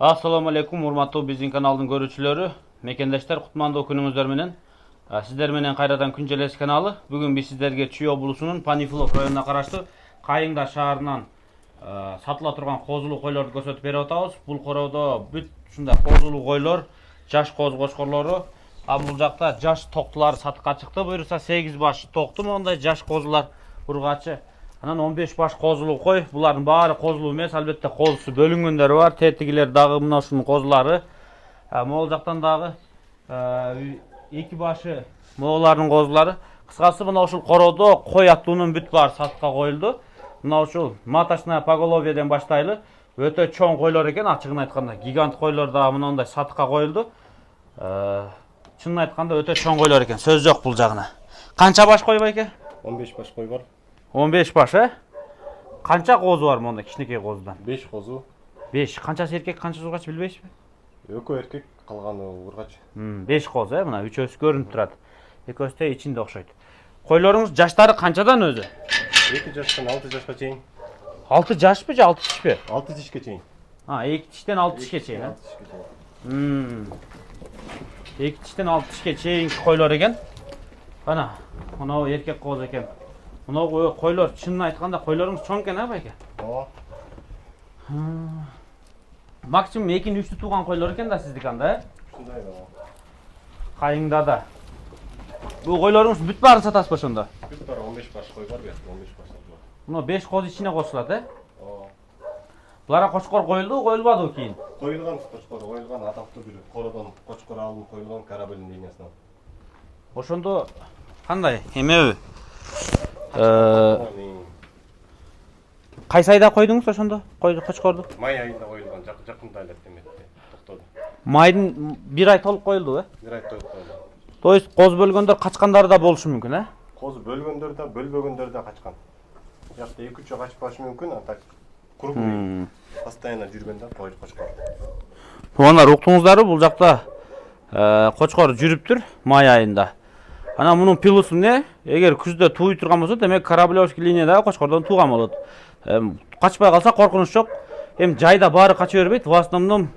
Assalamu alaikum, урматтуу биздин каналдын көрүүчүлөрү, мекендештер, кутмандуу күнүңүздөр менен. Сиздер менен кайрадан Күн Желеси каналы. Бүгүн биз сиздерге Чүй облусунун Панифилов районуна караштуу Кайыңдар шаарынан сатыла турган козулуу койлорду көрсөтүп берип атабыз. Бул короодо бүт ушундай козулуу койлор, жаш коз кочкорлору, бул жакта жаш токтулар сатыкка чыкты. Буюрса 8 баш токту мондай жаш козулар ургачы. Анан 15 баш козулуу кой. Булардын баары козулуу эмес, албетте козусу бөлүнгөндөрү бар. Тетигилер дагы мына ушунун козулары. Могул жактан дагы 2 башы моголардын козулары. Кыскасы мына ушул короодо кой аттуунун бүт баары сатыкка коюлду. Мына ушул маточное поголовьеден баштайлы. Өтө чоң койлор экен, ачыгын айтканда. Гигант койлор дагы мындай сатыкка коюлду. Чынын айтканда өтө чоң койлор экен. Сөз жок бул жагына. Канча баш кой байке? 15 баш кой бар. 15 баш, Канча козу бар монда кичинекей козудан? 5 козу. 5. Канчасы эркек, канчасы ургач билбейсизби? Экөө эркек, калганы ургач. 5 коз, мына үчөөсү көрүнүп турат. Экөөсү да ичинде окшойт. Койлоруңуз жаштары канчадан өзү? 2 жаштан 6 жашка чейин. 6 жашпы же 6 тишпи? 6 тишке чейин. 2 тиштен 6 тишке чейин, 2 тиштен 6 тишке чейин койлор экен. Ана, мына эркек коз экен. Мына койлор чынын айтканда койлоруңуз чоң экен, байке? Ооба. Максимум 2-3 тууган койлор экен да сиздики анда, Ушундай да. Кайыңда да. Бул койлоруңуз бүт баарын сатасызбы ошондо? Бүт бар 15 баш кой бар, 15 баш бар. Мына 5 коз ичине кошулат, Ооба. Буларга кочкор коюлду, коюлбадыбы кийин? Коюлган кочкор, коюлган атактуу бир кородон кочкор алынып коюлган карабелдин линиясынан. Ошондо кандай эмеби? Кайсы айда койдуңуз ошондо? Кочкорду? Май айында коюлган, жакында эле эметти, токтоду. Майдын 1 ай толук коюлду, 1 ай токтоду. То есть коз бөлгөндөр качкандары да болушу мүмкүн, Коз бөлгөндөр да, бөлбөгөндөр да качкан. Жакта 2-3 жок качпашы мүмкүн, а так круглый. Постоянно жүргөн да кочкор. Туугандар, уктуңуздарбы, бул жакта кочкор жүрүптүр май айында. Ана мунун пилусу эмне? Эгер күздө тууй турган болсо, демек Кораблевский линиядагы кочкордон тууган болот. Качпай калса коркунуч жок. Жайда баары кача бербейт. В основном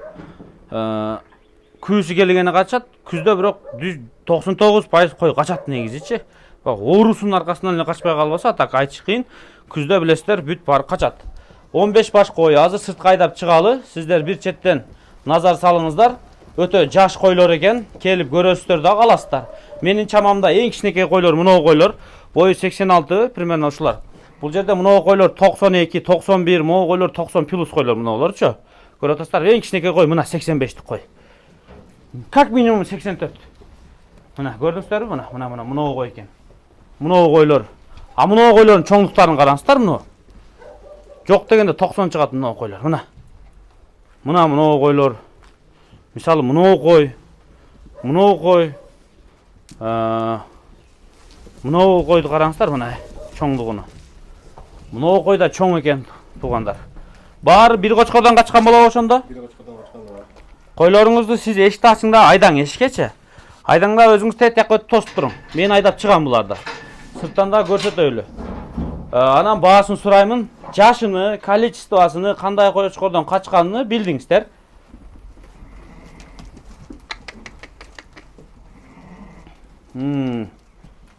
күүсү келгени качат. Күздө бирок 99% кой качат негизичи. Оорусунун аркасынан эле качпай калбаса, так айтыш кыйын. Күздө билесиздер, бүт баары качат. 15 баш кой азыр сыртка айдап чыгалы. Сиздер бир четтен назар салыңыздар. Өтө жаш койлор экен. Келип көрөсүздөр да каласыздар. Менин чамамда эң кичинекей койлор мынау койлор. Бою 86 примерно ушулар. Бул жерде мынау койлор 92, 91, мынау койлор 90 плюс койлор мынауларчы. Көрүп атасыздар, эң кичинекей кой мына 85тик кой. Как минимум 84. Мына көрдүңүздөрбү? Мына мынау кой экен. Мынау койлор. А мынау койлордун чоңдуктарын караңыздар мына. Жок дегенде 90 чыгат мынау койлор. Мына койлор. Мисалы мынау кой. Мынау кой. Мынау койду караңыздар мына чоңдугуну. Мынау кой да чоң экен, туугандар. Баары бир кочкордон качкан болобу ошондо? Бир кочкордон качкан бар. Койлоруңузду сиз эшикти ачыңда айдаң эшиккечи. Айдаңда өзүңүз тетиякка өтүп тосуп туруң. Мен айдап чыгам буларды. Сырттан да көрсөтөйлү. Анан баасын сураймын. Жашыны, количествосуны, кандай кочкордон качканын билдиңиздер.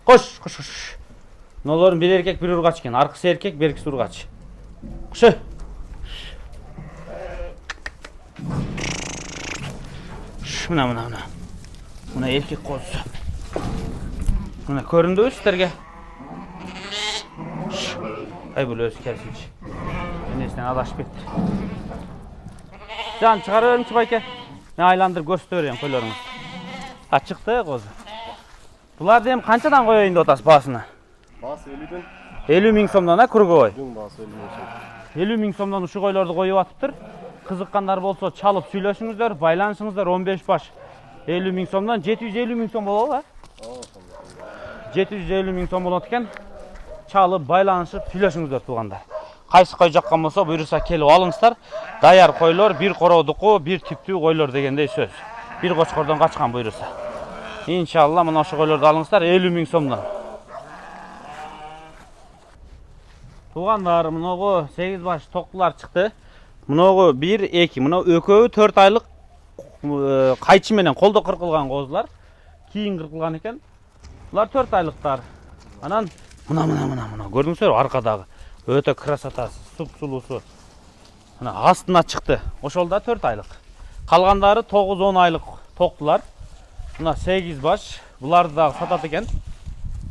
Кош. Мыналардын бир эркек, бир ургач экен. Аркысы эркек, беркиси ургач. Кош. Мына. Мына эркек коз. Мына көрүндүбү сиздерге? Ай бул өзү келсинчи. Энесинен адашып кетти. Жан чыгара бериңчи байке. Мен айландырып көрсөтө берейин койлоруңузду. Чыкты козу. Буларды эми канчадан коеюн деп атасыз баасына? Баасы 50ден. 50 миң сомдон, круговой. Баасы 50 миң сом. 50 миң сомдон ушу койлорду коюп атыптыр. Кызыккандар болсо чалып сүйлөшүңүздөр, байланышыңыздар 15 баш 50 миң сомдон 750 миң сом болобу? 750 миң сом болот экен. Чалып, байланышып сүйлөшүңүздөр туугандар. Кайсы кой жаккан болсо буйруса келип алыңыздар. Даяр койлор, бир короодуку, бир типтүү койлор дегендей сөз. Бир кочкордон качкан буйруса. İnşallah mına şu koylarda alınızlar 50 ming somdan. Tuğanlar mına 8 baş toklar çıktı. Мынау 1, 2, мынау экөөбү 4 айлык кайчы менен колдо кыркылган козулар. Кийин кыркылган экен. Булар 4 айлыктар. Анан мына көрдүңүздөр аркадагы өтө красотасы, суп-сулуусу. Мына астына чыкты. Ошол да 4 айлык. Калгандары 9-10 айлык токтулар. Мына 8 баш. Буларды дагы сатат экен.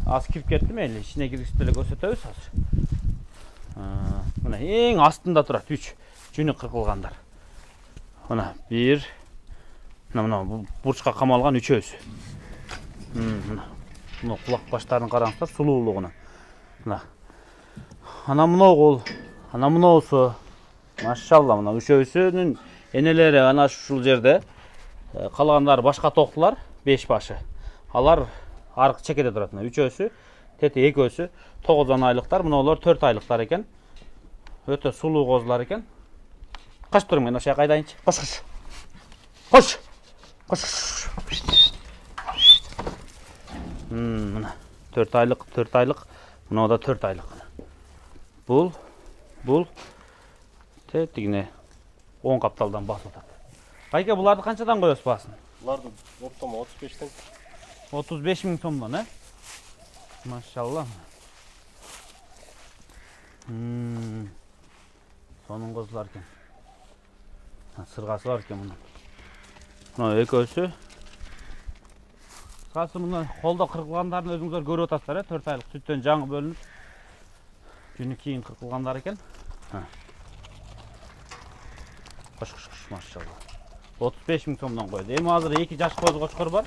Аз кирип кетти мейли. Ичине киргизип деле көрсөтөбүз азыр. Мына эң астында турат 3 жүнү кыркылгандар. Мына 1 мына бурчка камалган үчөөсү. Мына кулак баштарын караңыздар, сулуулугуна. Мына. Ана мынау кол, ана мыноосу. Машалла, мына үчөөсүнүн энелери ана ушул жерде. Калгандары башка токтулар, 5 башы. Алар аркы чекеде турат. Мына үчөөсү, тети экөөсү 9 айлыктар, мыноолор 4 айлыктар экен. Өтө сулуу козулар экен. Каш туруң, мен ошо кайдайынчы. Кош. Кош. Кош. Мына 4 айлык. Мынау да 4 айлык. Бул тетигине 10 капталдан басып атат. Кайка буларды канчадан коесуз басын? Буларды оптома 35тен. 35 миң сомдон, Машалла. Сонун козулар экен. Сыргасы бар экен мунун. Мына экөөсү. Сыргасы мына колдо кыркылгандарын өзүңүздөр көрүп атасыздар, 4 айлык сүттөн жаңы бөлүнүп. Жүнү кийин кыркылгандар экен. Кош, машалла. 35 миң сомдон койду. Эми азыр 2 жаш козгочкор бар.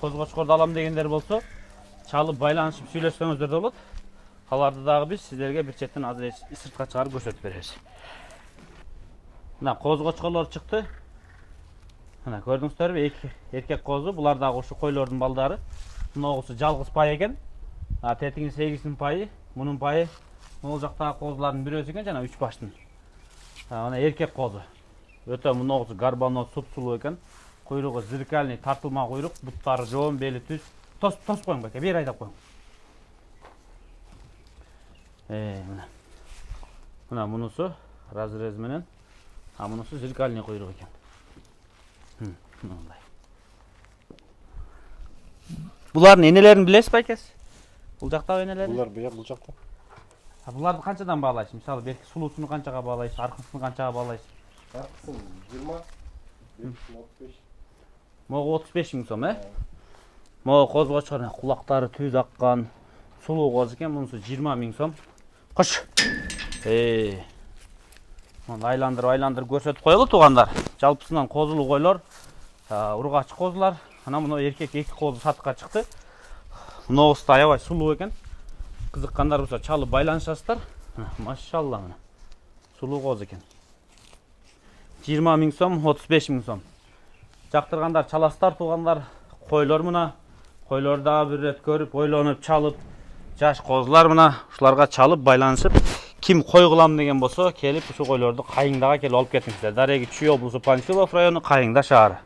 Козгочкорду алам дегендер болсо, чалып байланышып сүйлөшсөңүздөр да болот. Аларды дагы биз сиздерге бир четтен азыр сыртка чыгарып көрсөтүп беребиз. Мына козгочкорлор чыкты. Мына көрдүңүздөрбү, 2 эркек козу, булар дагы ушу койлордун балдары. Мынагысы жалгыз пай экен. Тетигин 8-ин пайы, мунун пайы, могул жактагы козулардын бирөөсү экен, жана 3 баштын. Мына эркек козу. Өтө мынагысы гарбанот суп-сулуу экен. Куйругу зеркальный тартылма куйрук, буттары жоон, бели түз. Тос коюң баке, бери айдап коюң. Мына мунусу разрез менен, мунусу зеркальный куйрук экен. Мындай. Булардын энелерин билесиз байкес? Бул жактагы энелери? Булар бул жакта. Буларды канчадан баалайсыз? Мисалы, берки сулуусуну канчага баалайсыз, аркысын канчага баалайсыз? Аркысын 20, беркисин 35. Могу 35 миң сом, Могу козгочкор кулактары түз аккан, сулуу коз экен, мунусу 20 миң сом. Кош. Муну айландырып көрсөтүп коелу туугандар. Жалпысынан козулуу койлор, ургач козулар. Ана мына эркек 2 козу сатыкка чыкты. Мунусу да аябай сулуу экен. Кызыккандар болсо чалып байланышасыздар. Машалла, мына. Сулуу коз экен. 20 миң сом, 35 миң сом. Жактыргандар чаласыздар туугандар. Койлор мына. Койлор дагы бир рет көрүп, ойлонуп, чалып, жаш козулар мына, ушуларга чалып байланышып, ким кой кылам деген болсо, келип ушу койлорду Кайыңдага келип алып кетиңиздер. Дареги Чүй облусу Панфилов району, Кайыңда шаары.